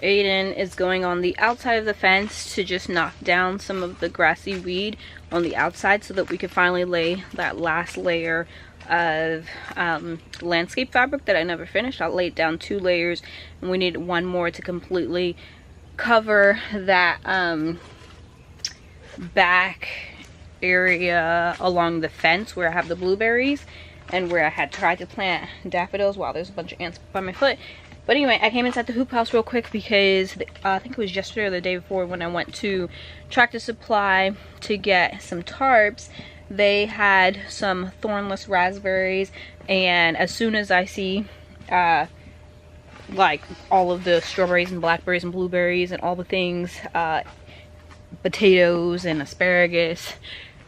Aiden is going on the outside of the fence to just knock down some of the grassy weed on the outside so that we could finally lay that last layer of landscape fabric that I never finished. I laid down 2 layers and we need 1 more to completely cover that back area along the fence where I have the blueberries and where I had tried to plant daffodils. Wow, there's a bunch of ants by my foot. But anyway, I came inside the hoop house real quick because I think it was yesterday or the day before when I went to Tractor Supply to get some tarps. They had some thornless raspberries, and as soon as I see like all of the strawberries and blackberries and blueberries and all the things, potatoes and asparagus,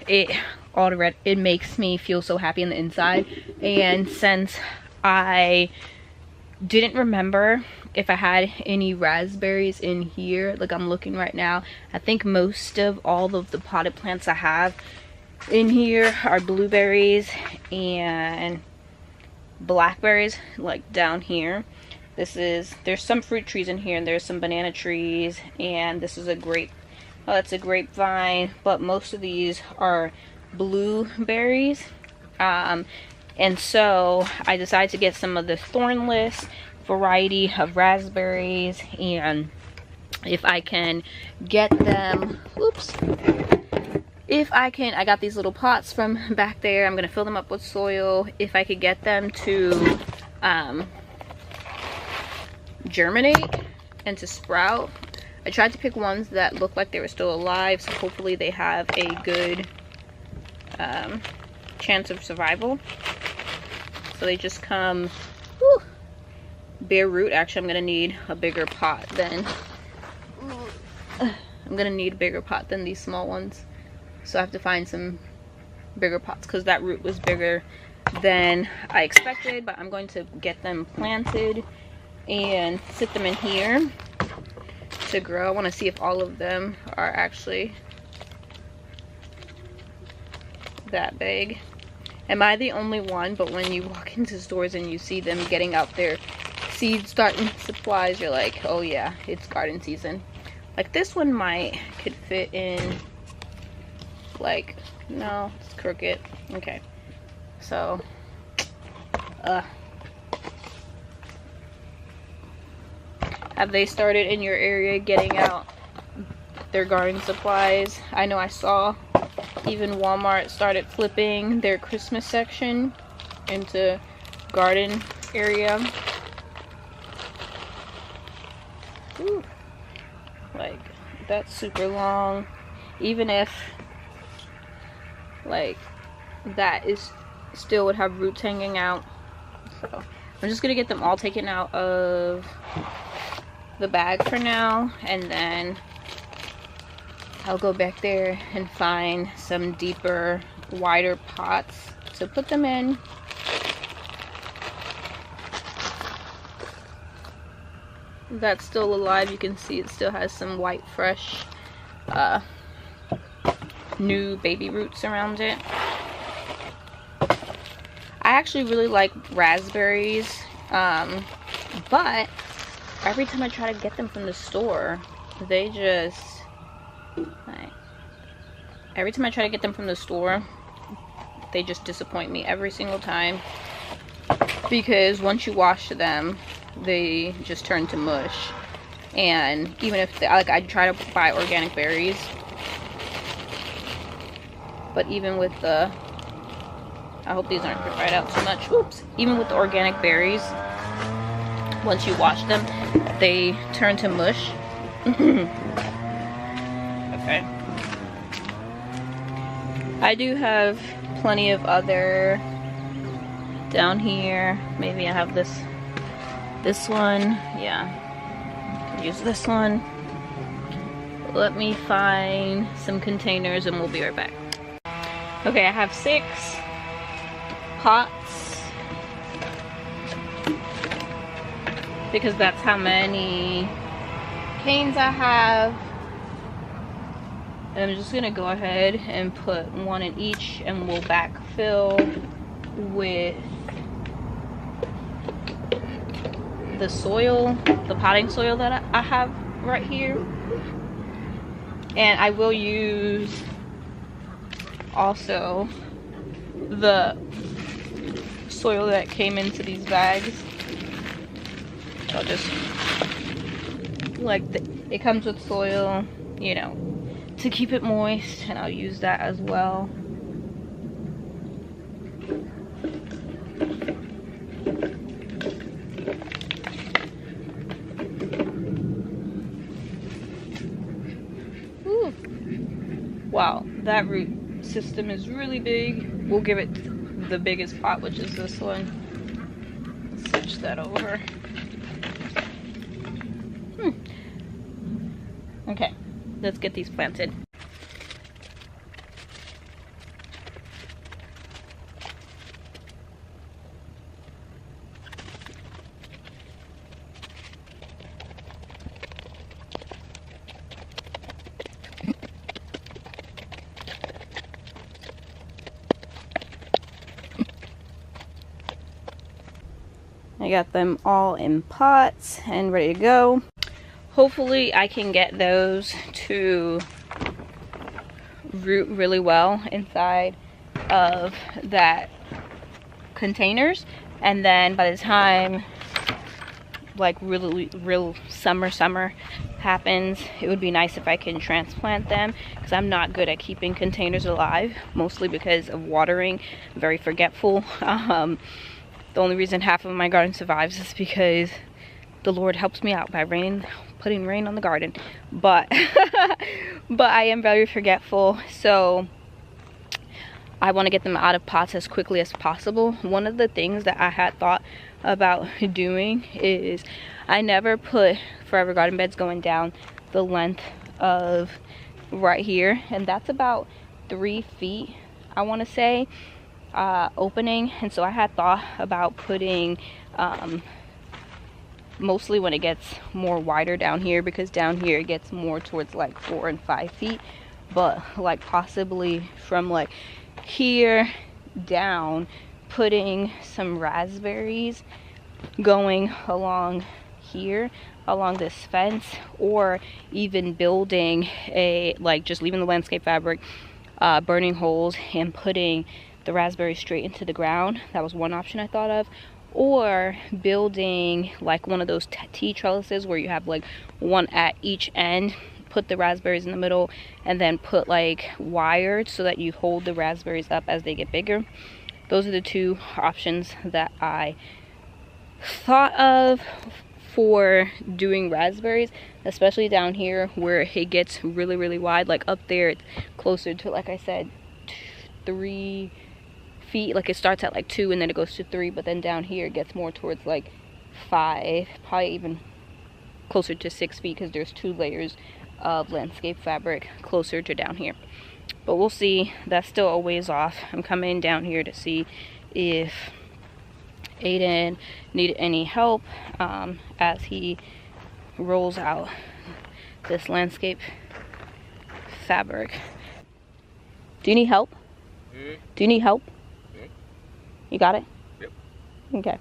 it makes me feel so happy on the inside. And since I didn't remember if I had any raspberries in here, like I'm looking right now, I think most of all of the potted plants I have in here are blueberries and blackberries, like down here. There's some fruit trees in here, and there's some banana trees, and this is a grape. Oh, that's a grapevine, but most of these are blueberries. And so I decided to get some of the thornless variety of raspberries, and if I can get them, I got these little pots from back there. I'm gonna fill them up with soil. If I could get them to germinate and to sprout. I tried to pick ones that looked like they were still alive, so hopefully they have a good chance of survival. So they just come bare root. Actually, I'm gonna need a bigger pot than these small ones. So I have to find some bigger pots because that root was bigger than I expected. But I'm going to get them planted and sit them in here to grow. I want to see if all of them are actually that big. Am I the only one? But when you walk into stores and you see them getting out their seed starting supplies, you're like, oh yeah, it's garden season. Like this one could fit in, like, no, it's crooked. Okay, so have they started in your area getting out their garden supplies? I know I saw even Walmart started flipping their Christmas section into garden area. Ooh, like that's super long. Even if like that is still would have roots hanging out. So I'm just gonna get them all taken out of the bag for now, and then I'll go back there and find some deeper, wider pots to put them in. That's still alive. You can see it still has some white, fresh, new baby roots around it. I actually really like raspberries, but every time I try to get them from the store, they just, every time I try to get them from the store, they just disappoint me every single time. Because once you wash them, they just turn to mush. And even if they, like, I try to buy organic berries, but even with the, I hope these aren't dried out too much. Oops. Even with the organic berries, once you wash them, they turn to mush. Okay. I do have plenty of other down here. Maybe I have this one. Yeah, use this one. Let me find some containers and we'll be right back. Okay, I have 6 pots because that's how many canes I have. And I'm just gonna go ahead and put one in each, and we'll backfill with the soil, the potting soil that I have right here. And I will use also the soil that came into these bags. So I'll just, like, it comes with soil, you know, to keep it moist, and I'll use that as well. Ooh. Wow, that root system is really big. We'll give it the biggest pot, which is this one. Switch that over. Okay, let's get these planted. I got them all in pots and ready to go. Hopefully I can get those to root really well inside of that containers, and then by the time like real summer happens, it would be nice if I can transplant them, because I'm not good at keeping containers alive, mostly because of watering. I'm very forgetful. The only reason half of my garden survives is because the Lord helps me out by putting rain on the garden. But but I am very forgetful, so I want to get them out of pots as quickly as possible. One of the things that I had thought about doing is I never put forever garden beds going down the length of right here, and that's about 3 feet, I want to say, opening. And so I had thought about putting mostly when it gets more wider down here, because down here it gets more towards like 4 and 5 feet, but like possibly from like here down, putting some raspberries going along here, along this fence, or even building a, like, just leaving the landscape fabric, burning holes and putting the raspberries straight into the ground. That was one option I thought of. Or building like one of those T trellises where you have like one at each end, put the raspberries in the middle, and then put like wires so that you hold the raspberries up as they get bigger. Those are the two options that I thought of for doing raspberries, especially down here where it gets really wide. Like up there it's closer to, like I said, 3 feet. Like it starts at like 2 and then it goes to 3, but then down here it gets more towards like 5, probably even closer to 6 feet, because there's 2 layers of landscape fabric closer to down here. But we'll see. That's still a ways off. I'm coming down here to see if Aiden needed any help as he rolls out this landscape fabric. Do you need help? Do you need help? You got it? Yep. Okay.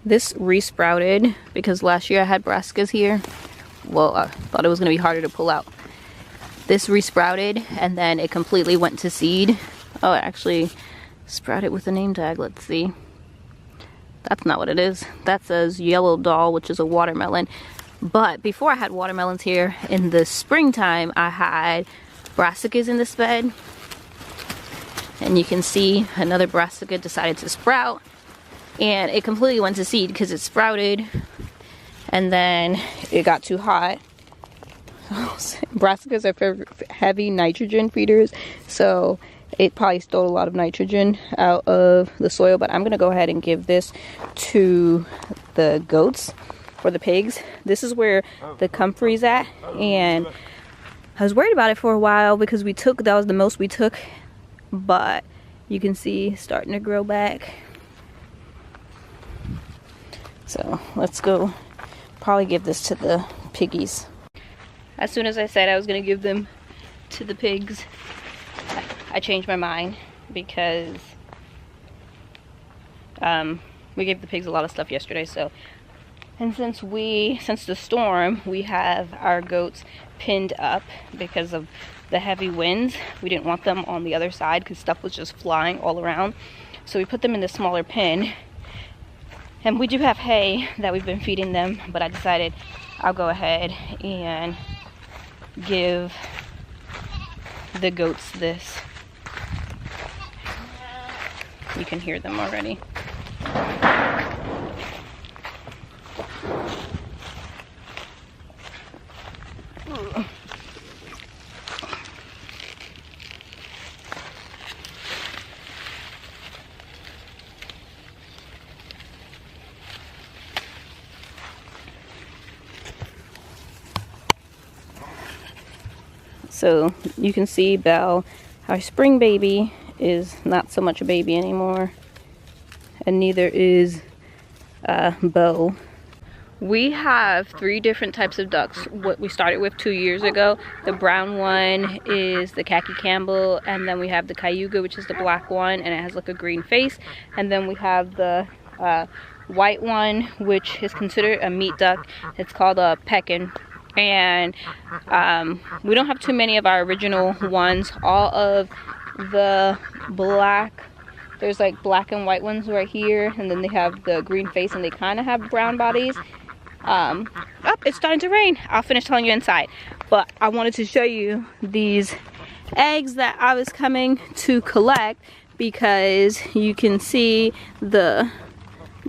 This resprouted because last year I had brassicas here. Well, I thought it was going to be harder to pull out. This resprouted and then it completely went to seed. Oh, it actually sprouted with a name tag. Let's see. That's not what it is. That says yellow doll, which is a watermelon. But before I had watermelons here in the springtime, I had brassicas in this bed. And you can see another brassica decided to sprout. And it completely went to seed because it sprouted. And then it got too hot. Brassicas are heavy nitrogen feeders, so it probably stole a lot of nitrogen out of the soil. But I'm going to go ahead and give this to the goats or the pigs. This is where the comfrey's at, and I was worried about it for a while because that was the most we took, but you can see starting to grow back. So let's go probably give this to the piggies. As soon as I said I was going to give them to the pigs, I changed my mind because We gave the pigs a lot of stuff yesterday, so. And since the storm, we have our goats pinned up because of the heavy winds. We didn't want them on the other side because stuff was just flying all around. So we put them in the smaller pen. And we do have hay that we've been feeding them, but I decided I'll go ahead and give the goats this. You can hear them already. So you can see Belle, our spring baby, is not so much a baby anymore, and neither is Bo. We have 3 different types of ducks. What we started with 2 years ago. The brown one is the khaki Campbell, and then we have the Cayuga, which is the black one, and it has like a green face. And then we have the white one, which is considered a meat duck. It's called a Pekin. And we don't have too many of our original ones. All of the black, there's like black and white ones right here, and then they have the green face, and they kind of have brown bodies. It's starting to rain. I'll finish telling you inside, but I wanted to show you these eggs that I was coming to collect, because you can see the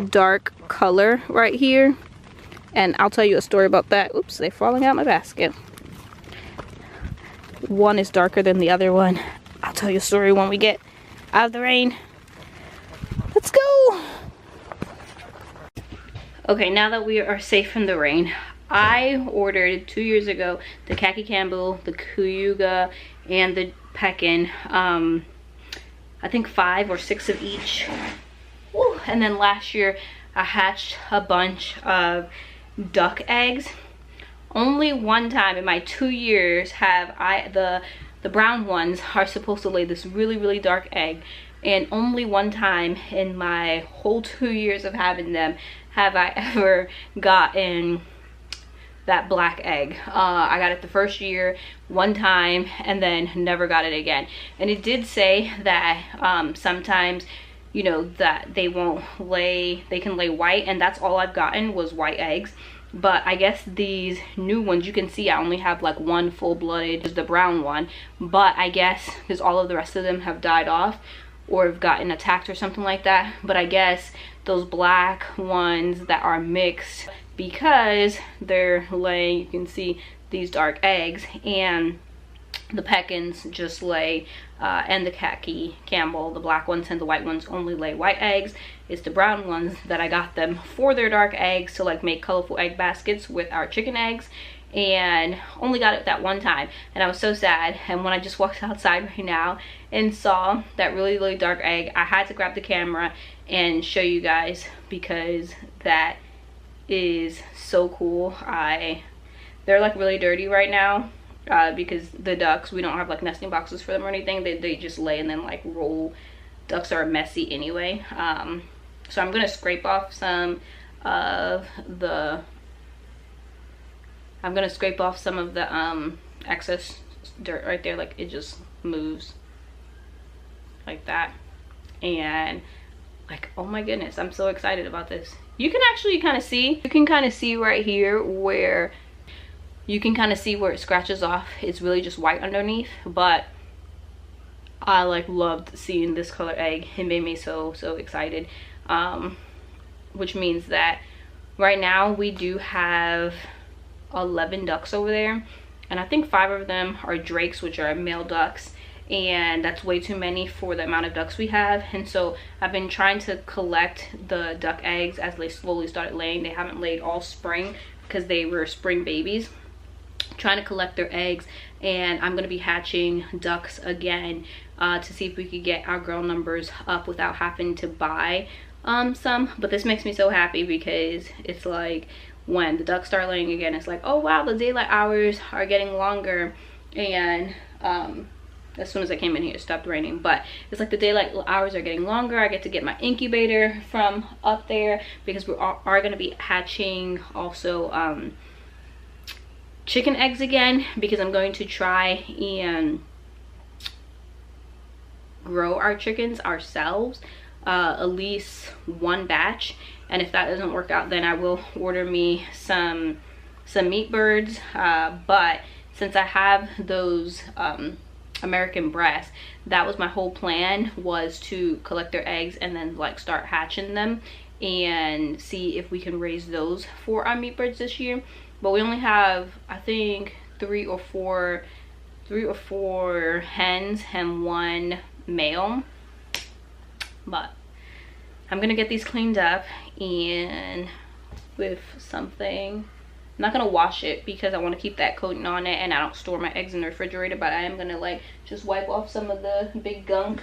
dark color right here. And I'll tell you a story about that. Oops, they're falling out my basket. One is darker than the other one. I'll tell you a story when we get out of the rain. Let's go! Okay, now that we are safe from the rain, I ordered 2 years ago the khaki Campbell, the Cayuga, and the Pekin. I think 5 or 6 of each. Woo. And then last year I hatched a bunch of duck eggs. Only one time in my 2 years have the brown ones are supposed to lay this really dark egg, and only one time in my whole 2 years of having them have I ever gotten that black egg. I got it the first year one time and then never got it again. And it did say that sometimes, you know, that they won't lay, they can lay white, and that's all I've gotten was white eggs. But I guess these new ones, you can see I only have like one full-blooded, is the brown one, but I guess because all of the rest of them have died off or have gotten attacked or something like that. But I guess those black ones that are mixed, because they're laying, you can see these dark eggs, and the Pekins just lay, and the khaki Campbell, the black ones, and the white ones only lay white eggs. It's the brown ones that I got them for their dark eggs to like make colorful egg baskets with our chicken eggs, and only got it that one time, and I was so sad. And when I just walked outside right now and saw that really dark egg, I had to grab the camera and show you guys, because that is so cool. They're like really dirty right now, because the ducks, we don't have like nesting boxes for them or anything. They just lay and then like roll. Ducks are messy anyway. So I'm gonna scrape off some of the excess dirt right there. Like, it just moves like that, and like, oh my goodness, I'm so excited about this. You can actually kind of see, right here where you can kind of see where it scratches off. It's really just white underneath, but I like loved seeing this color egg. It made me so excited, which means that right now we do have 11 ducks over there, and I think 5 of them are drakes, which are male ducks, and that's way too many for the amount of ducks we have. And so I've been trying to collect the duck eggs as they slowly started laying. They haven't laid all spring because they were spring babies. Trying to collect their eggs, and I'm going to be hatching ducks again to see if we could get our girl numbers up without having to buy some. But this makes me so happy, because it's like when the ducks start laying again, it's like, oh wow, the daylight hours are getting longer, and as soon as I came in here, it stopped raining. But it's like the daylight hours are getting longer. I get to get my incubator from up there because we are going to be hatching also chicken eggs again, because I'm going to try and grow our chickens ourselves, at least one batch. And if that doesn't work out, then I will order me some meat birds. But since I have those American breasts, that was my whole plan, was to collect their eggs and then like start hatching them and see if we can raise those for our meat birds this year. But we only have, I think, three or four hens and one male. But I'm gonna get these cleaned up and with something. I'm not gonna wash it because I want to keep that coating on it, and I don't store my eggs in the refrigerator, but I am gonna like just wipe off some of the big gunk